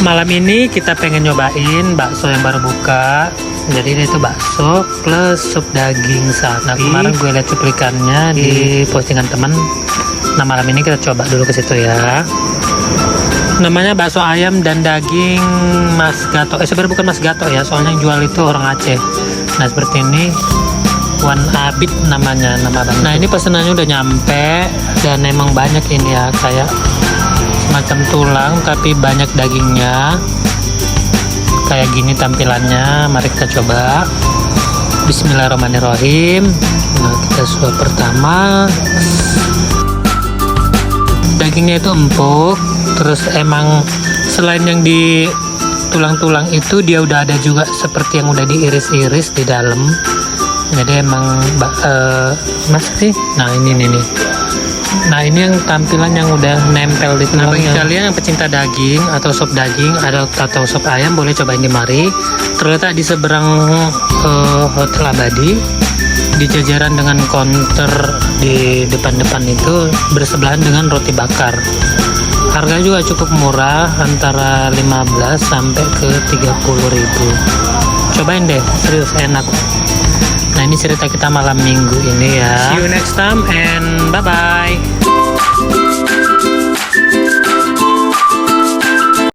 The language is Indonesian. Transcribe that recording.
Malam ini kita pengen nyobain bakso yang baru buka. Jadi ini tuh bakso plus sup daging sapi. Nah, kemarin gue liat cuplikannya di postingan teman. Nah, malam ini kita coba dulu ke situ ya. Namanya bakso ayam dan daging Mas Gato. Sebenarnya bukan Mas Gato ya, soalnya yang jual itu orang Aceh. Nah, seperti ini. Wan Abid namanya, nama bang. Nah, ini pesenannya udah nyampe dan emang banyak ini ya, kayak semacam tulang tapi banyak dagingnya. Kayak gini tampilannya. Mari kita coba. Bismillahirrahmanirrahim. Nah, kita suap pertama. Dagingnya itu empuk. Terus emang selain yang di tulang-tulang itu, dia udah ada juga seperti yang udah diiris-iris di dalam. Jadi emang masak sih. Nah, ini nih. Nah, ini yang tampilan yang udah nempel di tulangnya. Nah, bagi kalian yang pecinta daging atau sop daging atau sop ayam, boleh cobain di mari. Terletak di seberang Hotel Abadi, di jajaran dengan counter di depan-depan itu, bersebelahan dengan roti bakar. Harga juga cukup murah, antara 15 sampai ke 30.000. Cobain deh, serius enak. Nah, ini cerita kita malam minggu ini ya. See you next time and bye-bye.